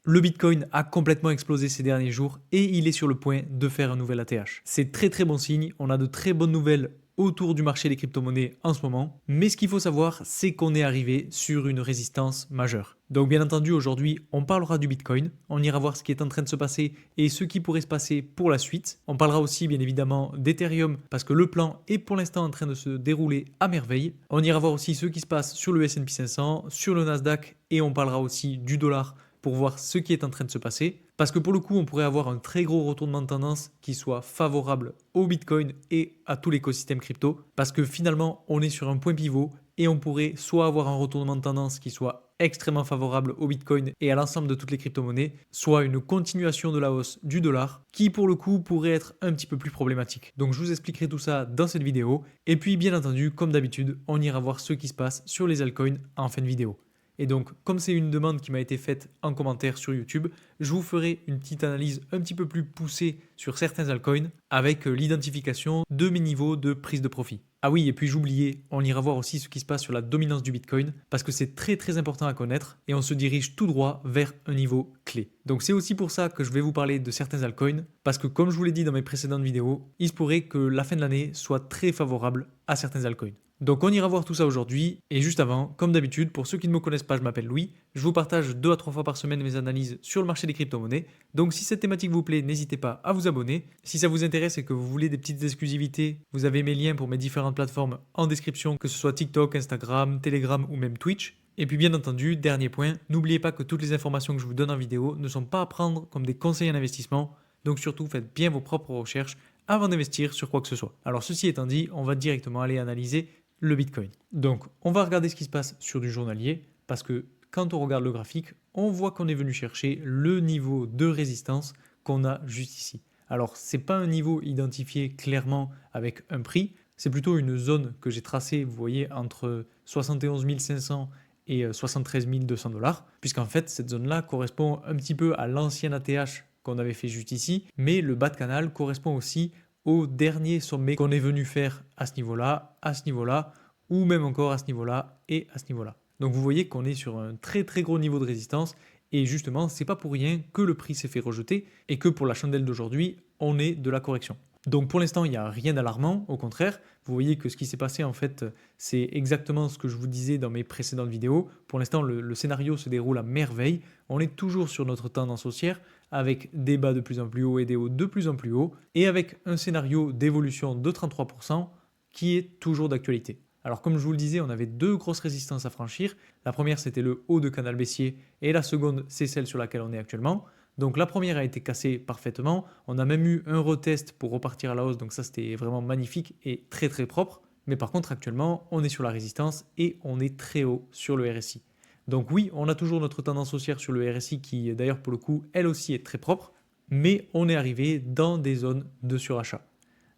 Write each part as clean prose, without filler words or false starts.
le Bitcoin a complètement explosé ces derniers jours et il est sur le point de faire un nouvel ATH. C'est très très bon signe, on a de très bonnes nouvelles autour du marché des crypto-monnaies en ce moment, mais ce qu'il faut savoir, c'est qu'on est arrivé sur une résistance majeure. Donc bien entendu, aujourd'hui, on parlera du Bitcoin, on ira voir ce qui est en train de se passer et ce qui pourrait se passer pour la suite. On parlera aussi bien évidemment d'Ethereum parce que le plan est pour l'instant en train de se dérouler à merveille. On ira voir aussi ce qui se passe sur le S&P 500, sur le Nasdaq et on parlera aussi du dollar pour voir ce qui est en train de se passer. Parce que pour le coup, on pourrait avoir un très gros retournement de tendance qui soit favorable au Bitcoin et à tout l'écosystème crypto. Parce que finalement, on est sur un point pivot et on pourrait soit avoir un retournement de tendance qui soit extrêmement favorable au Bitcoin et à l'ensemble de toutes les crypto-monnaies, soit une continuation de la hausse du dollar qui pour le coup pourrait être un petit peu plus problématique. Donc je vous expliquerai tout ça dans cette vidéo. Et puis bien entendu, comme d'habitude, on ira voir ce qui se passe sur les altcoins en fin de vidéo. Et donc, comme c'est une demande qui m'a été faite en commentaire sur YouTube, je vous ferai une petite analyse un petit peu plus poussée sur certains altcoins avec l'identification de mes niveaux de prise de profit. Ah oui, et puis j'oubliais, on ira voir aussi ce qui se passe sur la dominance du Bitcoin parce que c'est très très important à connaître et on se dirige tout droit vers un niveau clé. Donc c'est aussi pour ça que je vais vous parler de certains altcoins parce que comme je vous l'ai dit dans mes précédentes vidéos, il se pourrait que la fin de l'année soit très favorable à certains altcoins. Donc on ira voir tout ça aujourd'hui et juste avant, comme d'habitude, pour ceux qui ne me connaissent pas, je m'appelle Louis, je vous partage 2 à 3 fois par semaine mes analyses sur le marché des crypto-monnaies. Donc si cette thématique vous plaît, n'hésitez pas à vous abonner. Si ça vous intéresse et que vous voulez des petites exclusivités, vous avez mes liens pour mes différentes plateformes en description, que ce soit TikTok, Instagram, Telegram ou même Twitch. Et puis bien entendu, dernier point, n'oubliez pas que toutes les informations que je vous donne en vidéo ne sont pas à prendre comme des conseils en investissement. Donc surtout, faites bien vos propres recherches avant d'investir sur quoi que ce soit. Alors ceci étant dit, on va directement aller analyser le Bitcoin. Donc, on va regarder ce qui se passe sur du journalier parce que quand on regarde le graphique, on voit qu'on est venu chercher le niveau de résistance qu'on a juste ici. Alors, ce n'est pas un niveau identifié clairement avec un prix, c'est plutôt une zone que j'ai tracée, vous voyez, entre 71 500 et 73 200 $, puisqu'en fait, cette zone-là correspond un petit peu à l'ancien ATH qu'on avait fait juste ici, mais le bas de canal correspond aussi au dernier sommet qu'on est venu faire à ce niveau-là, ou même encore à ce niveau-là et à ce niveau-là. Donc vous voyez qu'on est sur un très très gros niveau de résistance et justement, c'est pas pour rien que le prix s'est fait rejeter et que pour la chandelle d'aujourd'hui, on est de la correction. Donc pour l'instant, il n'y a rien d'alarmant, au contraire. Vous voyez que ce qui s'est passé, en fait, c'est exactement ce que je vous disais dans mes précédentes vidéos. Pour l'instant, le scénario se déroule à merveille. On est toujours sur notre tendance haussière avec des bas de plus en plus hauts et des hauts de plus en plus hauts et avec un scénario d'évolution de 33% qui est toujours d'actualité. Alors comme je vous le disais, on avait 2 grosses résistances à franchir. La première, c'était le haut de canal baissier et la seconde, c'est celle sur laquelle on est actuellement. Donc la première a été cassée parfaitement. On a même eu un retest pour repartir à la hausse, donc ça c'était vraiment magnifique et très très propre. Mais par contre actuellement, on est sur la résistance et on est très haut sur le RSI. Donc oui, on a toujours notre tendance haussière sur le RSI qui d'ailleurs pour le coup, elle aussi est très propre, mais on est arrivé dans des zones de surachat.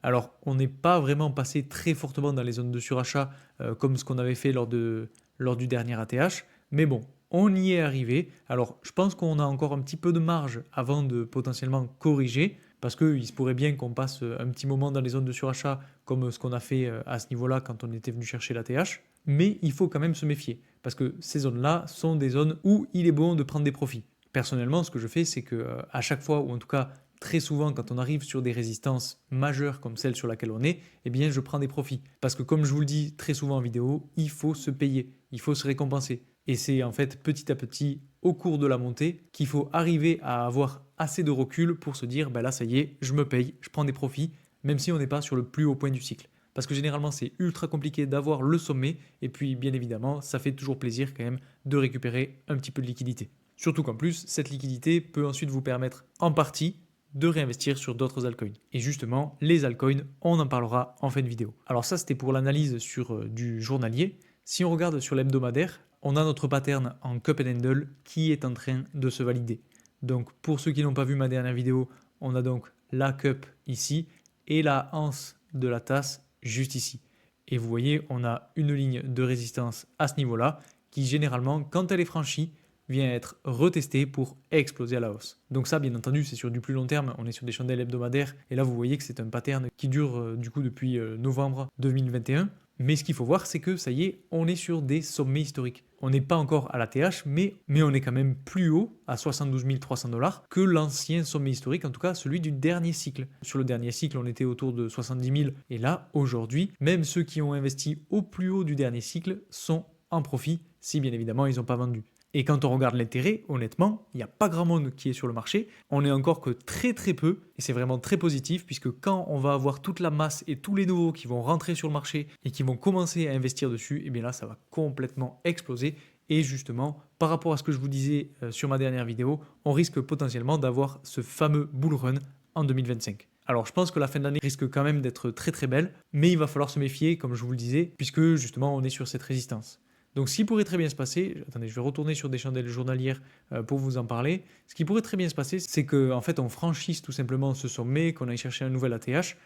Alors on n'est pas vraiment passé très fortement dans les zones de surachat comme ce qu'on avait fait lors du dernier ATH, mais bon, on y est arrivé. Alors je pense qu'on a encore un petit peu de marge avant de potentiellement corriger, parce qu'il se pourrait bien qu'on passe un petit moment dans les zones de surachat comme ce qu'on a fait à ce niveau-là quand on était venu chercher l'ATH, mais il faut quand même se méfier, parce que ces zones-là sont des zones où il est bon de prendre des profits. Personnellement, ce que je fais, c'est que à chaque fois, ou en tout cas très souvent quand on arrive sur des résistances majeures comme celle sur laquelle on est, eh bien je prends des profits. Parce que comme je vous le dis très souvent en vidéo, il faut se payer, il faut se récompenser. Et c'est en fait petit à petit, au cours de la montée, qu'il faut arriver à avoir assez de recul pour se dire, bah là ça y est, je me paye, je prends des profits, même si on n'est pas sur le plus haut point du cycle. Parce que généralement c'est ultra compliqué d'avoir le sommet, et puis bien évidemment ça fait toujours plaisir quand même de récupérer un petit peu de liquidité. Surtout qu'en plus, cette liquidité peut ensuite vous permettre en partie de réinvestir sur d'autres altcoins. Et justement, les altcoins, on en parlera en fin de vidéo. Alors ça, c'était pour l'analyse sur du journalier. Si on regarde sur l'hebdomadaire, on a notre pattern en cup and handle qui est en train de se valider. Donc pour ceux qui n'ont pas vu ma dernière vidéo, on a donc la cup ici et la anse de la tasse juste ici. Et vous voyez, on a une ligne de résistance à ce niveau-là qui généralement, quand elle est franchie, vient être retesté pour exploser à la hausse. Donc ça, bien entendu, c'est sur du plus long terme, on est sur des chandelles hebdomadaires, et là vous voyez que c'est un pattern qui dure du coup depuis novembre 2021. Mais ce qu'il faut voir, c'est que ça y est, on est sur des sommets historiques. On n'est pas encore à la TH, mais on est quand même plus haut, à 72 300 $, que l'ancien sommet historique, en tout cas celui du dernier cycle. Sur le dernier cycle, on était autour de 70 000, et là, aujourd'hui, même ceux qui ont investi au plus haut du dernier cycle sont en profit, si bien évidemment ils n'ont pas vendu. Et quand on regarde l'intérêt, honnêtement, il n'y a pas grand monde qui est sur le marché. On n'est encore que très très peu, et c'est vraiment très positif, puisque quand on va avoir toute la masse et tous les nouveaux qui vont rentrer sur le marché et qui vont commencer à investir dessus, et bien là, ça va complètement exploser. Et justement, par rapport à ce que je vous disais sur ma dernière vidéo, on risque potentiellement d'avoir ce fameux bull run en 2025. Alors je pense que la fin de l'année risque quand même d'être très très belle, mais il va falloir se méfier, comme je vous le disais, puisque justement on est sur cette résistance. Donc ce qui pourrait très bien se passer, attendez, je vais retourner sur des chandelles journalières pour vous en parler. Ce qui pourrait très bien se passer, c'est qu'en fait on franchisse tout simplement ce sommet, qu'on aille chercher un nouvel ATH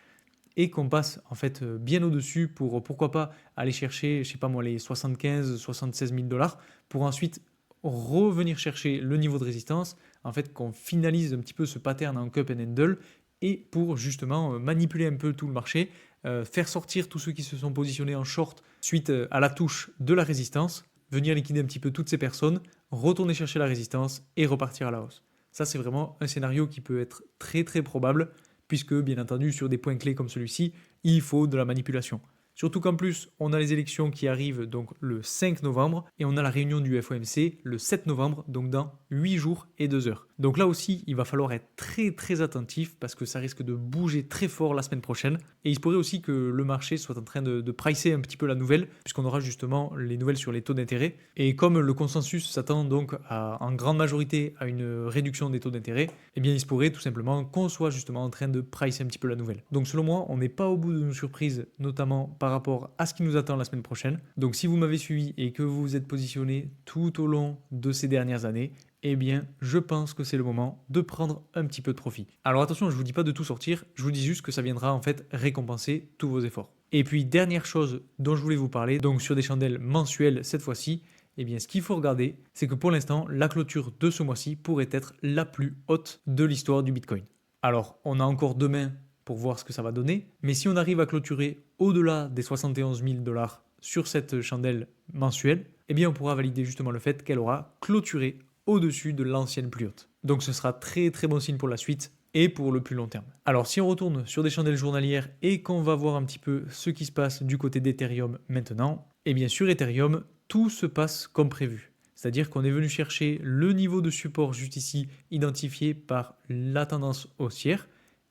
et qu'on passe en fait bien au-dessus pour pourquoi pas aller chercher, je sais pas moi, les 75-76 000 $, pour ensuite revenir chercher le niveau de résistance, en fait qu'on finalise un petit peu ce pattern en cup and handle et pour justement manipuler un peu tout le marché, faire sortir tous ceux qui se sont positionnés en short suite à la touche de la résistance, venir liquider un petit peu toutes ces personnes, retourner chercher la résistance et repartir à la hausse. Ça, c'est vraiment un scénario qui peut être très très probable, puisque bien entendu, sur des points clés comme celui-ci, il faut de la manipulation. Surtout qu'en plus, on a les élections qui arrivent donc le 5 novembre et on a la réunion du FOMC le 7 novembre, donc dans 8 jours et 2 heures. Donc là aussi, il va falloir être très très attentif parce que ça risque de bouger très fort la semaine prochaine. Et il se pourrait aussi que le marché soit en train de pricer un petit peu la nouvelle, puisqu'on aura justement les nouvelles sur les taux d'intérêt. Et comme le consensus s'attend donc en grande majorité à une réduction des taux d'intérêt, eh bien il se pourrait tout simplement qu'on soit justement en train de pricer un petit peu la nouvelle. Donc selon moi, on n'est pas au bout de nos surprises, notamment par rapport à ce qui nous attend la semaine prochaine. Donc si vous m'avez suivi et que vous vous êtes positionné tout au long de ces dernières années, eh bien, je pense que c'est le moment de prendre un petit peu de profit. Alors attention, je ne vous dis pas de tout sortir, je vous dis juste que ça viendra en fait récompenser tous vos efforts. Et puis, dernière chose dont je voulais vous parler, donc sur des chandelles mensuelles cette fois-ci, eh bien, ce qu'il faut regarder, c'est que pour l'instant, la clôture de ce mois-ci pourrait être la plus haute de l'histoire du Bitcoin. Alors, on a encore demain pour voir ce que ça va donner, mais si on arrive à clôturer au-delà des 71 000 $ sur cette chandelle mensuelle, eh bien, on pourra valider justement le fait qu'elle aura clôturé au-dessus de l'ancienne plus haute. Donc ce sera très très bon signe pour la suite et pour le plus long terme. Alors si on retourne sur des chandelles journalières et qu'on va voir un petit peu ce qui se passe du côté d'Ethereum maintenant, eh bien sur Ethereum, tout se passe comme prévu. C'est-à-dire qu'on est venu chercher le niveau de support juste ici identifié par la tendance haussière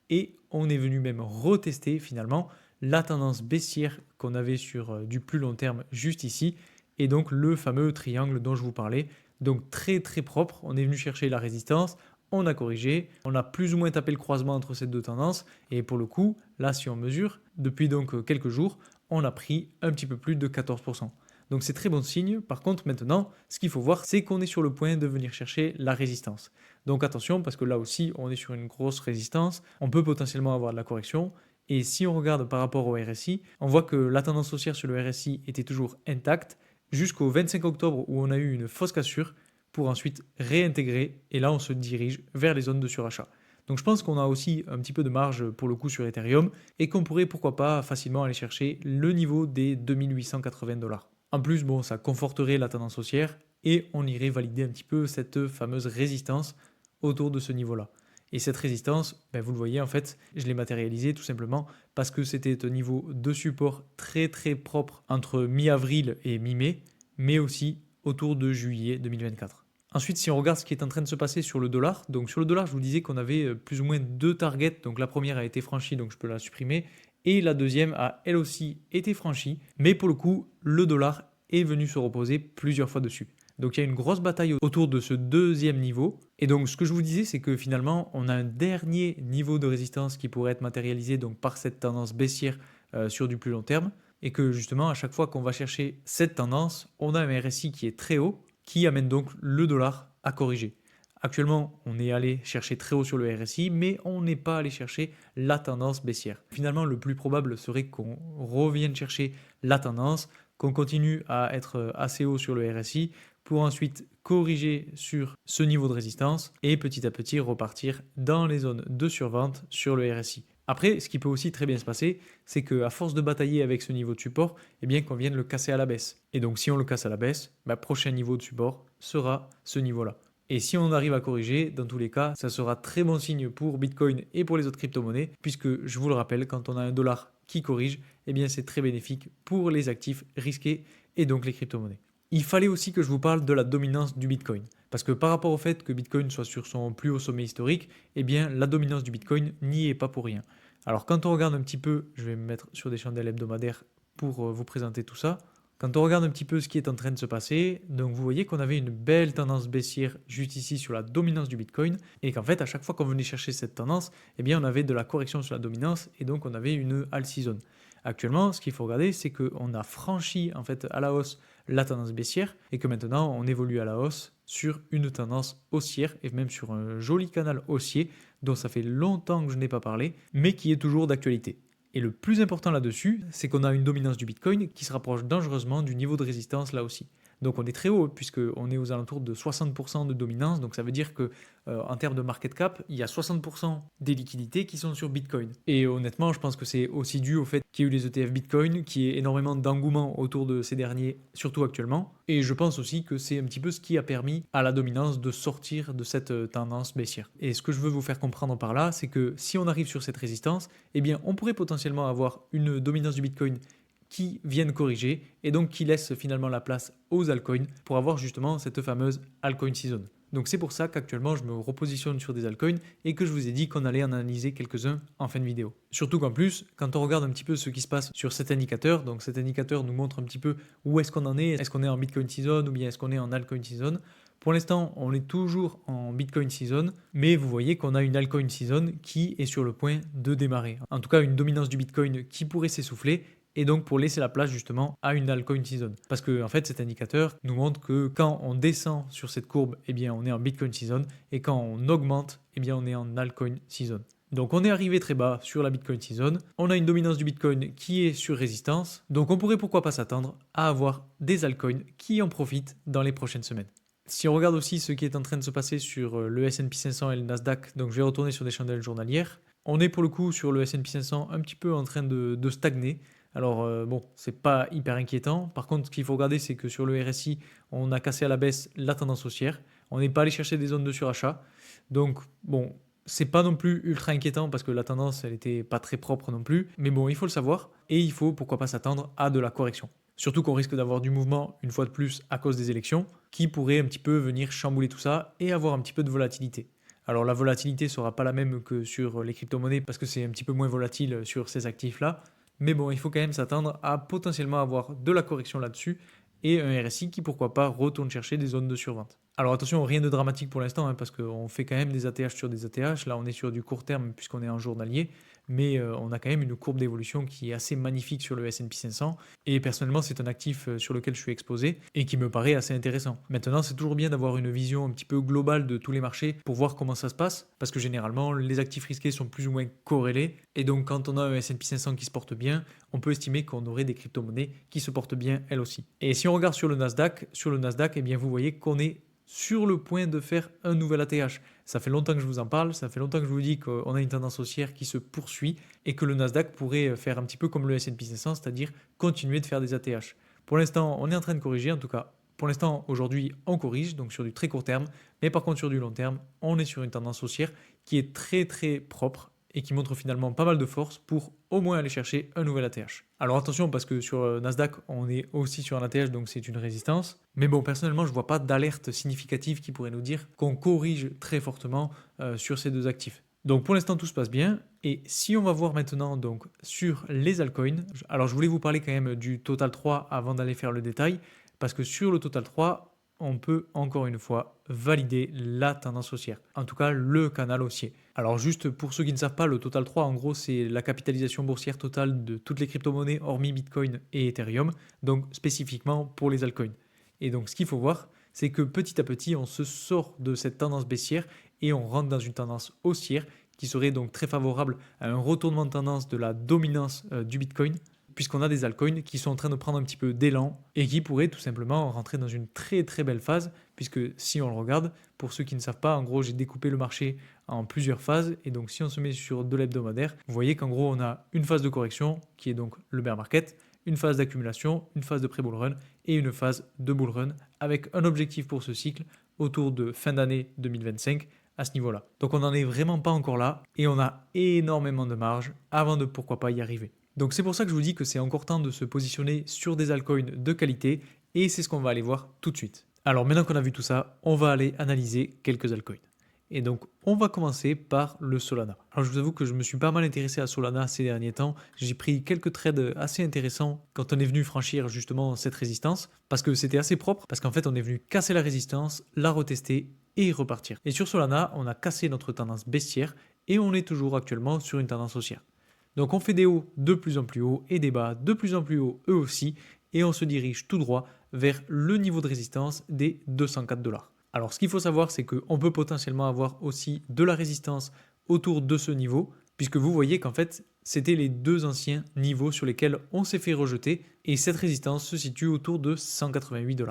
et on est venu même retester finalement la tendance baissière qu'on avait sur du plus long terme juste ici et donc le fameux triangle dont je vous parlais. Donc très très propre, on est venu chercher la résistance, on a corrigé, on a plus ou moins tapé le croisement entre ces deux tendances et pour le coup, là si on mesure, depuis donc quelques jours, on a pris un petit peu plus de 14%. Donc c'est très bon signe. Par contre maintenant, ce qu'il faut voir, c'est qu'on est sur le point de venir chercher la résistance. Donc attention parce que là aussi, on est sur une grosse résistance, on peut potentiellement avoir de la correction. Et si on regarde par rapport au RSI, on voit que la tendance haussière sur le RSI était toujours intacte jusqu'au 25 octobre où on a eu une fausse cassure pour ensuite réintégrer et là on se dirige vers les zones de surachat. Donc je pense qu'on a aussi un petit peu de marge pour le coup sur Ethereum et qu'on pourrait pourquoi pas facilement aller chercher le niveau des 2880 $. En plus, bon, ça conforterait la tendance haussière et on irait valider un petit peu cette fameuse résistance autour de ce niveau-là. Et cette résistance, vous le voyez en fait, je l'ai matérialisée tout simplement parce que c'était un niveau de support très très propre entre mi-avril et mi-mai, mais aussi autour de juillet 2024. Ensuite, si on regarde ce qui est en train de se passer sur le dollar, donc sur le dollar, je vous disais qu'on avait plus ou moins deux targets, donc la première a été franchie, donc je peux la supprimer, et la deuxième a elle aussi été franchie, mais pour le coup, le dollar est venu se reposer plusieurs fois dessus. Donc il y a une grosse bataille autour de ce deuxième niveau. Et donc ce que je vous disais, c'est que finalement, on a un dernier niveau de résistance qui pourrait être matérialisé donc, par cette tendance baissière sur du plus long terme. Et que justement, à chaque fois qu'on va chercher cette tendance, on a un RSI qui est très haut, qui amène donc le dollar à corriger. Actuellement, on est allé chercher très haut sur le RSI, mais on n'est pas allé chercher la tendance baissière. Finalement, le plus probable serait qu'on revienne chercher la tendance, qu'on continue à être assez haut sur le RSI, pour ensuite corriger sur ce niveau de résistance et petit à petit repartir dans les zones de survente sur le RSI. Après, ce qui peut aussi très bien se passer, c'est qu'à force de batailler avec ce niveau de support, eh bien qu'on vienne le casser à la baisse. Et donc si on le casse à la baisse, prochain niveau de support sera ce niveau-là. Et si on arrive à corriger, dans tous les cas, ça sera très bon signe pour Bitcoin et pour les autres crypto-monnaies, puisque je vous le rappelle, quand on a un dollar qui corrige, eh bien c'est très bénéfique pour les actifs risqués et donc les crypto-monnaies. Il fallait aussi que je vous parle de la dominance du Bitcoin. Parce que par rapport au fait que Bitcoin soit sur son plus haut sommet historique, eh bien la dominance du Bitcoin n'y est pas pour rien. Alors quand on regarde un petit peu, je vais me mettre sur des chandelles hebdomadaires pour vous présenter tout ça. Quand on regarde un petit peu ce qui est en train de se passer, donc vous voyez qu'on avait une belle tendance baissière juste ici sur la dominance du Bitcoin et qu'en fait à chaque fois qu'on venait chercher cette tendance, eh bien on avait de la correction sur la dominance et donc on avait une all season. Actuellement, ce qu'il faut regarder, c'est qu'on a franchi en fait à la hausse la tendance baissière et que maintenant on évolue à la hausse sur une tendance haussière et même sur un joli canal haussier dont ça fait longtemps que je n'ai pas parlé, mais qui est toujours d'actualité. Et le plus important là-dessus, c'est qu'on a une dominance du Bitcoin qui se rapproche dangereusement du niveau de résistance là aussi. Donc on est très haut puisqu'on est aux alentours de 60% de dominance. Donc ça veut dire que en termes de market cap, il y a 60% des liquidités qui sont sur Bitcoin. Et honnêtement, je pense que c'est aussi dû au fait qu'il y a eu les ETF Bitcoin, qu'il y ait énormément d'engouement autour de ces derniers, surtout actuellement. Et je pense aussi que c'est un petit peu ce qui a permis à la dominance de sortir de cette tendance baissière. Et ce que je veux vous faire comprendre par là, c'est que si on arrive sur cette résistance, eh bien on pourrait potentiellement avoir une dominance du Bitcoin qui viennent corriger et donc qui laissent finalement la place aux altcoins pour avoir justement cette fameuse altcoin season. Donc c'est pour ça qu'actuellement je me repositionne sur des altcoins et que je vous ai dit qu'on allait en analyser quelques-uns en fin de vidéo. Surtout qu'en plus, quand on regarde un petit peu ce qui se passe sur cet indicateur, donc cet indicateur nous montre un petit peu où est-ce qu'on en est, est-ce qu'on est en Bitcoin season ou bien est-ce qu'on est en altcoin season. Pour l'instant, on est toujours en Bitcoin season, mais vous voyez qu'on a une altcoin season qui est sur le point de démarrer. En tout cas, une dominance du Bitcoin qui pourrait s'essouffler et donc pour laisser la place justement à une altcoin season. Parce que en fait cet indicateur nous montre que quand on descend sur cette courbe, eh bien on est en Bitcoin season et quand on augmente, eh bien on est en altcoin season. Donc on est arrivé très bas sur la Bitcoin season, on a une dominance du Bitcoin qui est sur résistance, donc on pourrait pourquoi pas s'attendre à avoir des altcoins qui en profitent dans les prochaines semaines. Si on regarde aussi ce qui est en train de se passer sur le S&P 500 et le Nasdaq, donc je vais retourner sur des chandelles journalières, on est pour le coup sur le S&P 500 un petit peu en train de stagner. Alors bon, c'est pas hyper inquiétant. Par contre, ce qu'il faut regarder, c'est que sur le RSI, on a cassé à la baisse la tendance haussière. On n'est pas allé chercher des zones de surachat. Donc bon, c'est pas non plus ultra inquiétant parce que la tendance, elle était pas très propre non plus. Mais bon, il faut le savoir et il faut pourquoi pas s'attendre à de la correction. Surtout qu'on risque d'avoir du mouvement une fois de plus à cause des élections qui pourrait un petit peu venir chambouler tout ça et avoir un petit peu de volatilité. Alors la volatilité sera pas la même que sur les crypto-monnaies parce que c'est un petit peu moins volatile sur ces actifs-là. Mais bon, il faut quand même s'attendre à potentiellement avoir de la correction là-dessus et un RSI qui, pourquoi pas, retourne chercher des zones de survente. Alors attention, rien de dramatique pour l'instant, parce qu'on fait quand même des ATH sur des ATH. Là, on est sur du court terme puisqu'on est en journalier, mais on a quand même une courbe d'évolution qui est assez magnifique sur le S&P 500. Et personnellement, c'est un actif sur lequel je suis exposé et qui me paraît assez intéressant. Maintenant, c'est toujours bien d'avoir une vision un petit peu globale de tous les marchés pour voir comment ça se passe, parce que généralement, les actifs risqués sont plus ou moins corrélés. Et donc, quand on a un S&P 500 qui se porte bien, on peut estimer qu'on aurait des crypto-monnaies qui se portent bien elles aussi. Et si on regarde sur le Nasdaq, eh bien, vous voyez qu'on est sur le point de faire un nouvel ATH. Ça fait longtemps que je vous en parle, ça fait longtemps que je vous dis qu'on a une tendance haussière qui se poursuit et que le Nasdaq pourrait faire un petit peu comme le S&P 500, c'est-à-dire continuer de faire des ATH. Pour l'instant, on est en train de corriger, en tout cas. Pour l'instant, aujourd'hui, on corrige, donc sur du très court terme, mais par contre sur du long terme, on est sur une tendance haussière qui est très très propre et qui montre finalement pas mal de force pour au moins aller chercher un nouvel ATH. Alors attention parce que sur Nasdaq, on est aussi sur un ATH, donc c'est une résistance. Mais bon, personnellement, je ne vois pas d'alerte significative qui pourrait nous dire qu'on corrige très fortement sur ces deux actifs. Donc pour l'instant, tout se passe bien. Et si on va voir maintenant donc sur les altcoins, alors je voulais vous parler quand même du Total 3 avant d'aller faire le détail, parce que sur le Total 3, on peut encore une fois valider la tendance haussière, en tout cas le canal haussier. Alors juste pour ceux qui ne savent pas, le Total 3 en gros c'est la capitalisation boursière totale de toutes les crypto-monnaies hormis Bitcoin et Ethereum, donc spécifiquement pour les altcoins. Et donc ce qu'il faut voir, c'est que petit à petit on se sort de cette tendance baissière et on rentre dans une tendance haussière qui serait donc très favorable à un retournement de tendance de la dominance du Bitcoin. puisqu'on a des altcoins qui sont en train de prendre un petit peu d'élan et qui pourraient tout simplement rentrer dans une très très belle phase, puisque si on le regarde, pour ceux qui ne savent pas, en gros j'ai découpé le marché en plusieurs phases, et donc si on se met sur de l'hebdomadaire, vous voyez qu'en gros on a une phase de correction qui est donc le bear market, une phase d'accumulation, une phase de pré-bull run et une phase de bull run avec un objectif pour ce cycle autour de fin d'année 2025 à ce niveau-là. Donc on n'en est vraiment pas encore là et on a énormément de marge avant de pourquoi pas y arriver. Donc c'est pour ça que je vous dis que c'est encore temps de se positionner sur des altcoins de qualité et c'est ce qu'on va aller voir tout de suite. Alors maintenant qu'on a vu tout ça, on va aller analyser quelques altcoins. Et donc, on va commencer par le Solana. Alors, je vous avoue que je me suis pas mal intéressé à Solana ces derniers temps. J'ai pris quelques trades assez intéressants quand on est venu franchir justement cette résistance, parce que c'était assez propre, parce qu'en fait, on est venu casser la résistance, la retester et repartir. Et sur Solana, on a cassé notre tendance baissière et on est toujours actuellement sur une tendance haussière. Donc, on fait des hauts de plus en plus hauts et des bas de plus en plus hauts eux aussi, et on se dirige tout droit vers le niveau de résistance des 204 $. Alors, ce qu'il faut savoir, c'est qu'on peut potentiellement avoir aussi de la résistance autour de ce niveau, puisque vous voyez qu'en fait, c'était les deux anciens niveaux sur lesquels on s'est fait rejeter, et cette résistance se situe autour de 188 $.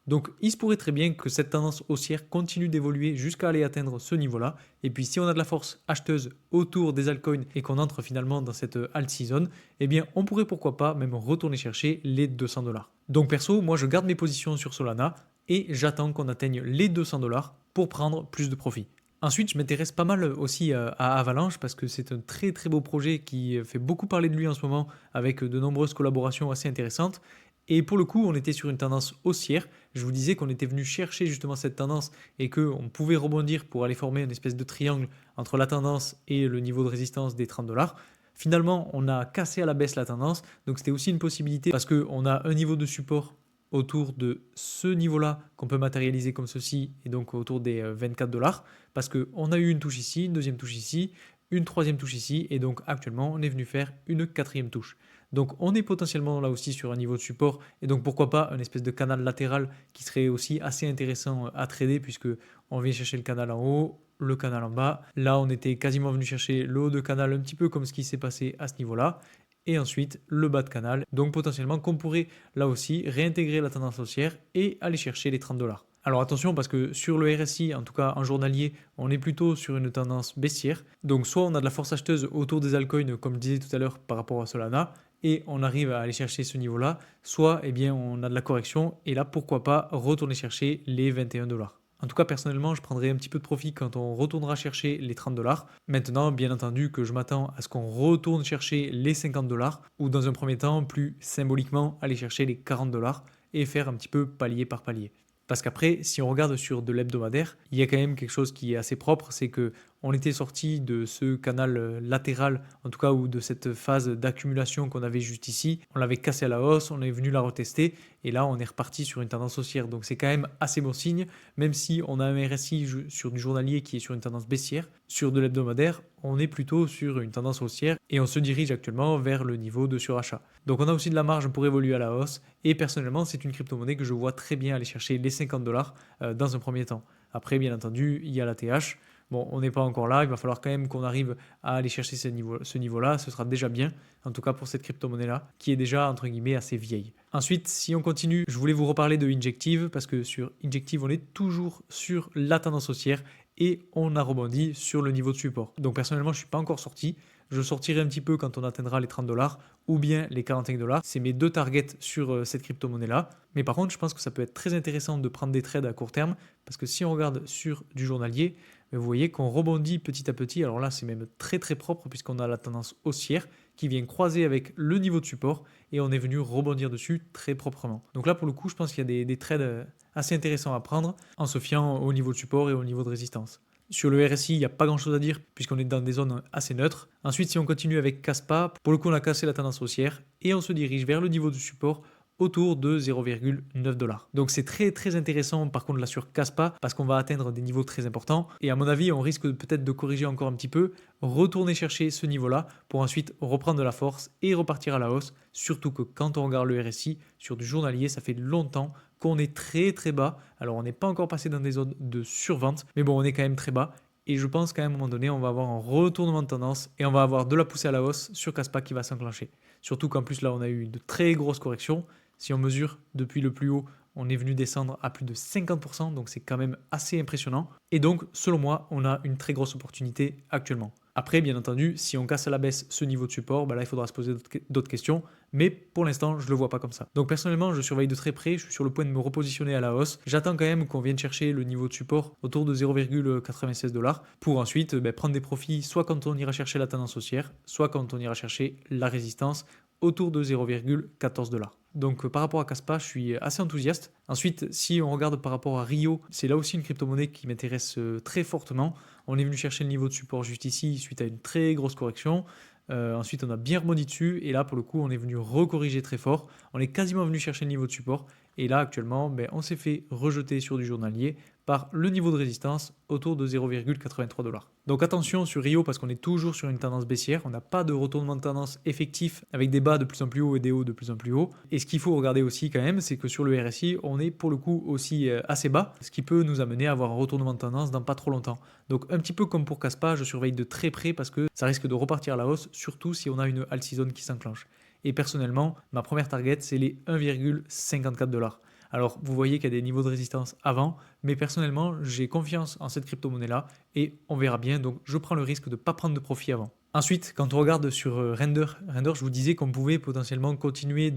Donc, il se pourrait très bien que cette tendance haussière continue d'évoluer jusqu'à aller atteindre ce niveau-là, et puis si on a de la force acheteuse autour des altcoins et qu'on entre finalement dans cette alt season, eh bien, on pourrait pourquoi pas même retourner chercher les 200 $. Donc, perso, moi, je garde mes positions sur Solana, et j'attends qu'on atteigne les 200 $ pour prendre plus de profit. Ensuite, je m'intéresse pas mal aussi à Avalanche parce que c'est un très très beau projet qui fait beaucoup parler de lui en ce moment avec de nombreuses collaborations assez intéressantes. Et pour le coup, on était sur une tendance haussière. Je vous disais qu'on était venu chercher justement cette tendance et qu'on pouvait rebondir pour aller former une espèce de triangle entre la tendance et le niveau de résistance des 30 $. Finalement, on a cassé à la baisse la tendance, donc c'était aussi une possibilité parce qu'on a un niveau de support autour de ce niveau-là qu'on peut matérialiser comme ceci et donc autour des 24 $ parce qu'on a eu une touche ici, une deuxième touche ici, une troisième touche ici et donc actuellement on est venu faire une quatrième touche. Donc on est potentiellement là aussi sur un niveau de support et donc pourquoi pas un espèce de canal latéral qui serait aussi assez intéressant à trader puisque on vient chercher le canal en haut, le canal en bas. Là on était quasiment venu chercher le haut de canal un petit peu comme ce qui s'est passé à ce niveau-là et ensuite le bas de canal. Donc potentiellement qu'on pourrait là aussi réintégrer la tendance haussière et aller chercher les 30 $. Alors attention parce que sur le RSI, en tout cas en journalier, on est plutôt sur une tendance baissière. Donc soit on a de la force acheteuse autour des altcoins comme je disais tout à l'heure par rapport à Solana et on arrive à aller chercher ce niveau-là, soit eh bien, on a de la correction et là pourquoi pas retourner chercher les 21 $. En tout cas, personnellement, je prendrai un petit peu de profit quand on retournera chercher les 30 $. Maintenant, bien entendu, que je m'attends à ce qu'on retourne chercher les 50 $ ou dans un premier temps, plus symboliquement, aller chercher les 40 $ et faire un petit peu palier par palier. Parce qu'après, si on regarde sur de l'hebdomadaire, il y a quand même quelque chose qui est assez propre, c'est que on était sorti de ce canal latéral, en tout cas, ou de cette phase d'accumulation qu'on avait juste ici. On l'avait cassé à la hausse, on est venu la retester, et là, on est reparti sur une tendance haussière. Donc, c'est quand même assez bon signe, même si on a un RSI sur du journalier qui est sur une tendance baissière. Sur de l'hebdomadaire, on est plutôt sur une tendance haussière, et on se dirige actuellement vers le niveau de surachat. Donc, on a aussi de la marge pour évoluer à la hausse, et personnellement, c'est une crypto-monnaie que je vois très bien aller chercher les 50 $ dans un premier temps. Après, bien entendu, il y a la TH. Bon, on n'est pas encore là, il va falloir quand même qu'on arrive à aller chercher ce niveau-là, ce sera déjà bien, en tout cas pour cette crypto-monnaie-là, qui est déjà, entre guillemets, assez vieille. Ensuite, si on continue, je voulais vous reparler de Injective, parce que sur Injective, on est toujours sur la tendance haussière, et on a rebondi sur le niveau de support. Donc personnellement, je ne suis pas encore sorti, je sortirai un petit peu quand on atteindra les 30 $ ou bien les 45 $. C'est mes deux targets sur cette crypto-monnaie-là. Mais par contre, je pense que ça peut être très intéressant de prendre des trades à court terme parce que si on regarde sur du journalier, vous voyez qu'on rebondit petit à petit. Alors là, c'est même très très propre puisqu'on a la tendance haussière qui vient croiser avec le niveau de support et on est venu rebondir dessus très proprement. Donc là, pour le coup, je pense qu'il y a des trades assez intéressants à prendre en se fiant au niveau de support et au niveau de résistance. Sur le RSI, il n'y a pas grand chose à dire puisqu'on est dans des zones assez neutres. Ensuite, si on continue avec Kaspa, pour le coup, on a cassé la tendance haussière et on se dirige vers le niveau de support autour de 0,9 $. Donc c'est très très intéressant par contre là sur Kaspa parce qu'on va atteindre des niveaux très importants et à mon avis on risque peut-être de corriger encore un petit peu, retourner chercher ce niveau-là pour ensuite reprendre de la force et repartir à la hausse, surtout que quand on regarde le RSI sur du journalier ça fait longtemps qu'on est très très bas, alors on n'est pas encore passé dans des zones de survente mais bon on est quand même très bas. Et je pense qu'à un moment donné, on va avoir un retournement de tendance et on va avoir de la poussée à la hausse sur Kaspa qui va s'enclencher. Surtout qu'en plus là, on a eu de très grosses corrections. Si on mesure depuis le plus haut, on est venu descendre à plus de 50%, donc c'est quand même assez impressionnant. Et donc, selon moi, on a une très grosse opportunité actuellement. Après, bien entendu, si on casse à la baisse ce niveau de support, là, il faudra se poser d'autres questions. Mais pour l'instant, je ne le vois pas comme ça. Donc personnellement, je surveille de très près. Je suis sur le point de me repositionner à la hausse. J'attends quand même qu'on vienne chercher le niveau de support autour de 0,96$ pour ensuite prendre des profits soit quand on ira chercher la tendance haussière, soit quand on ira chercher la résistance autour de 0,14$. Donc par rapport à Kaspa, je suis assez enthousiaste. Ensuite, si on regarde par rapport à Rio, c'est là aussi une crypto-monnaie qui m'intéresse très fortement. On est venu chercher le niveau de support juste ici suite à une très grosse correction. Ensuite, on a bien rebondi dessus et là, pour le coup, on est venu recorriger très fort. On est quasiment venu chercher le niveau de support et là, actuellement, on s'est fait rejeter sur du journalier par le niveau de résistance autour de 0,83$. Donc attention sur Rio parce qu'on est toujours sur une tendance baissière, on n'a pas de retournement de tendance effectif avec des bas de plus en plus haut et des hauts de plus en plus haut. Et ce qu'il faut regarder aussi quand même, c'est que sur le RSI, on est pour le coup aussi assez bas, ce qui peut nous amener à avoir un retournement de tendance dans pas trop longtemps. Donc un petit peu comme pour Kaspa, je surveille de très près parce que ça risque de repartir à la hausse, surtout si on a une alt season qui s'enclenche. Et personnellement, ma première target, c'est les 1,54$. Alors, vous voyez qu'il y a des niveaux de résistance avant, mais personnellement, j'ai confiance en cette crypto-monnaie-là et on verra bien. Donc, je prends le risque de ne pas prendre de profit avant. Ensuite, quand on regarde sur Render, je vous disais qu'on pouvait potentiellement continuer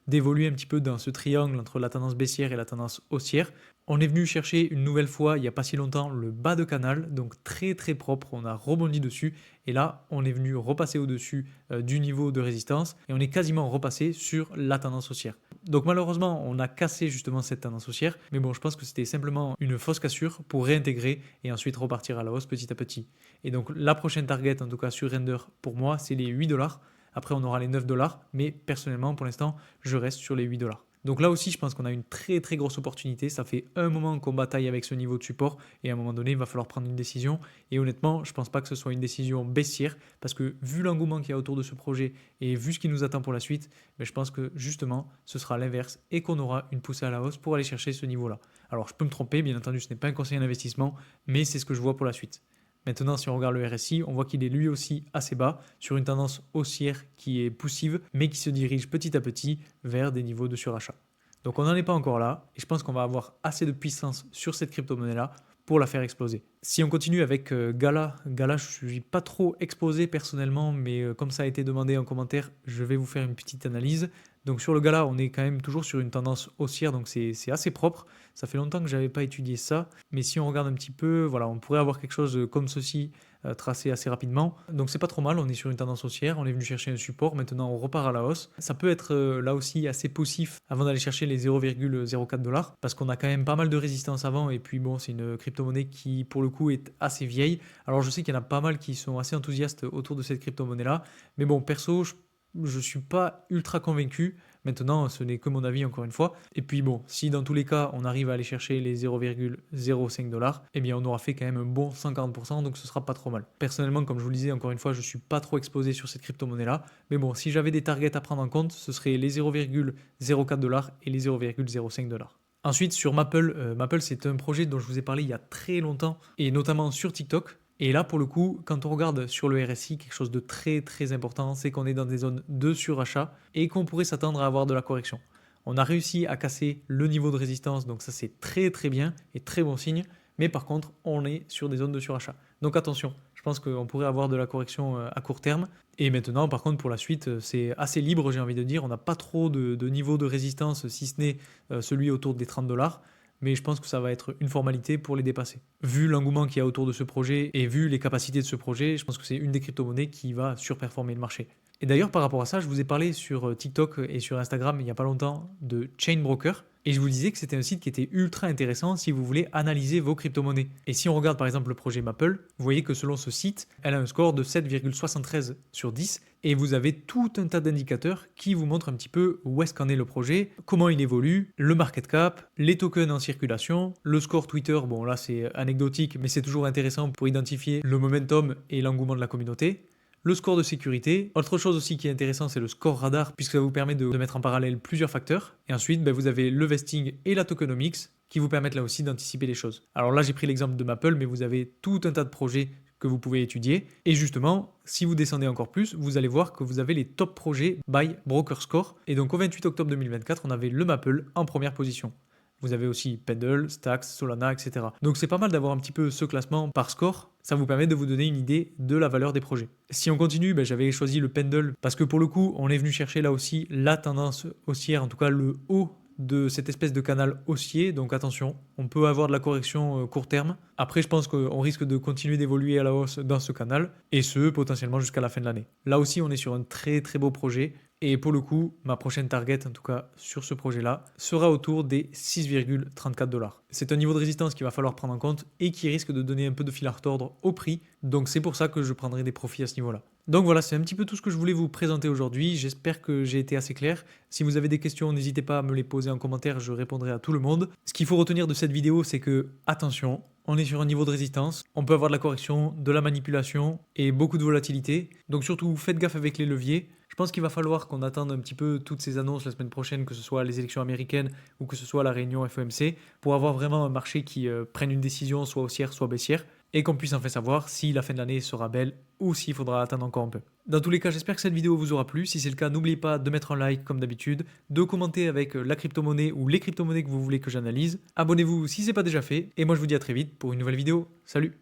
d'évoluer un petit peu dans ce triangle entre la tendance baissière et la tendance haussière. On est venu chercher une nouvelle fois, il n'y a pas si longtemps, le bas de canal, donc très très propre, on a rebondi dessus, et là on est venu repasser au-dessus du niveau de résistance, et on est quasiment repassé sur la tendance haussière. Donc malheureusement, on a cassé justement cette tendance haussière, mais bon, je pense que c'était simplement une fausse cassure pour réintégrer et ensuite repartir à la hausse petit à petit. Et donc la prochaine target, en tout cas sur Render, pour moi, c'est les 8$. Après, on aura les 9$, mais personnellement, pour l'instant, je reste sur les 8$. Donc là aussi, je pense qu'on a une très très grosse opportunité. Ça fait un moment qu'on bataille avec ce niveau de support et à un moment donné, il va falloir prendre une décision. Et honnêtement, je ne pense pas que ce soit une décision baissière parce que vu l'engouement qu'il y a autour de ce projet et vu ce qui nous attend pour la suite, je pense que justement, ce sera l'inverse et qu'on aura une poussée à la hausse pour aller chercher ce niveau-là. Alors, je peux me tromper, bien entendu, ce n'est pas un conseil d'investissement, mais c'est ce que je vois pour la suite. Maintenant, si on regarde le RSI, on voit qu'il est lui aussi assez bas, sur une tendance haussière qui est poussive, mais qui se dirige petit à petit vers des niveaux de surachat. Donc on n'en est pas encore là, et je pense qu'on va avoir assez de puissance sur cette crypto-monnaie-là pour la faire exploser. Si on continue avec Gala, je ne suis pas trop exposé personnellement, mais comme ça a été demandé en commentaire, je vais vous faire une petite analyse. Donc sur le Gala, on est quand même toujours sur une tendance haussière, donc c'est assez propre. Ça fait longtemps que je n'avais pas étudié ça, mais si on regarde un petit peu, voilà, on pourrait avoir quelque chose comme ceci, tracé assez rapidement. Donc c'est pas trop mal, on est sur une tendance haussière, on est venu chercher un support, maintenant on repart à la hausse. Ça peut être là aussi assez poussif avant d'aller chercher les 0,04$, parce qu'on a quand même pas mal de résistance avant, et puis bon, c'est une crypto-monnaie qui pour le coup est assez vieille. Alors je sais qu'il y en a pas mal qui sont assez enthousiastes autour de cette crypto-monnaie-là, mais bon, perso, je suis pas ultra convaincu. Maintenant, ce n'est que mon avis encore une fois. Et puis bon, si dans tous les cas, on arrive à aller chercher les 0,05$, eh bien on aura fait quand même un bon 140%, donc ce sera pas trop mal. Personnellement, comme je vous le disais encore une fois, je suis pas trop exposé sur cette crypto-monnaie-là. Mais bon, si j'avais des targets à prendre en compte, ce serait les 0,04$ et les 0,05$. Ensuite, sur Maple, Maple c'est un projet dont je vous ai parlé il y a très longtemps, et notamment sur TikTok. Et là, pour le coup, quand on regarde sur le RSI, quelque chose de très très important, c'est qu'on est dans des zones de surachat et qu'on pourrait s'attendre à avoir de la correction. On a réussi à casser le niveau de résistance, donc ça c'est très très bien et très bon signe. Mais par contre, on est sur des zones de surachat. Donc attention, je pense qu'on pourrait avoir de la correction à court terme. Et maintenant, par contre, pour la suite, c'est assez libre, j'ai envie de dire. On n'a pas trop de niveau de résistance, si ce n'est celui autour des 30$. Mais je pense que ça va être une formalité pour les dépasser. Vu l'engouement qu'il y a autour de ce projet et vu les capacités de ce projet, je pense que c'est une des crypto-monnaies qui va surperformer le marché. Et d'ailleurs, par rapport à ça, je vous ai parlé sur TikTok et sur Instagram il n'y a pas longtemps de Chainbroker. Et je vous disais que c'était un site qui était ultra intéressant si vous voulez analyser vos crypto-monnaies. Et si on regarde par exemple le projet Maple, vous voyez que selon ce site, elle a un score de 7,73 sur 10 et vous avez tout un tas d'indicateurs qui vous montrent un petit peu où est-ce qu'en est le projet, comment il évolue, le market cap, les tokens en circulation, le score Twitter, bon là c'est anecdotique mais c'est toujours intéressant pour identifier le momentum et l'engouement de la communauté. Le score de sécurité. Autre chose aussi qui est intéressant, c'est le score radar, puisque ça vous permet de mettre en parallèle plusieurs facteurs. Et ensuite, vous avez le vesting et la tokenomics, qui vous permettent là aussi d'anticiper les choses. Alors là, j'ai pris l'exemple de Maple, mais vous avez tout un tas de projets que vous pouvez étudier. Et justement, si vous descendez encore plus, vous allez voir que vous avez les top projets by Broker Score. Et donc au 28 octobre 2024, on avait le Maple en première position. Vous avez aussi Pendle, Stacks, Solana, etc. Donc c'est pas mal d'avoir un petit peu ce classement par score. Ça vous permet de vous donner une idée de la valeur des projets. Si on continue, j'avais choisi le Pendle parce que pour le coup, on est venu chercher là aussi la tendance haussière, en tout cas le haut de cette espèce de canal haussier. Donc attention, on peut avoir de la correction court terme. Après, je pense qu'on risque de continuer d'évoluer à la hausse dans ce canal et ce, potentiellement jusqu'à la fin de l'année. Là aussi, on est sur un très très beau projet. Et pour le coup, ma prochaine target, en tout cas sur ce projet-là, sera autour des 6,34 $. C'est un niveau de résistance qu'il va falloir prendre en compte et qui risque de donner un peu de fil à retordre au prix. Donc c'est pour ça que je prendrai des profits à ce niveau-là. Donc voilà, c'est un petit peu tout ce que je voulais vous présenter aujourd'hui. J'espère que j'ai été assez clair. Si vous avez des questions, n'hésitez pas à me les poser en commentaire, je répondrai à tout le monde. Ce qu'il faut retenir de cette vidéo, c'est que, attention, on est sur un niveau de résistance, on peut avoir de la correction, de la manipulation et beaucoup de volatilité. Donc surtout, faites gaffe avec les leviers. Je pense qu'il va falloir qu'on attende un petit peu toutes ces annonces la semaine prochaine, que ce soit les élections américaines ou que ce soit la réunion FOMC, pour avoir vraiment un marché qui prenne une décision soit haussière, soit baissière, et qu'on puisse enfin savoir si la fin de l'année sera belle ou s'il faudra attendre encore un peu. Dans tous les cas, j'espère que cette vidéo vous aura plu. Si c'est le cas, n'oubliez pas de mettre un like comme d'habitude, de commenter avec la crypto-monnaie ou les crypto-monnaies que vous voulez que j'analyse. Abonnez-vous si ce n'est pas déjà fait, et moi je vous dis à très vite pour une nouvelle vidéo. Salut!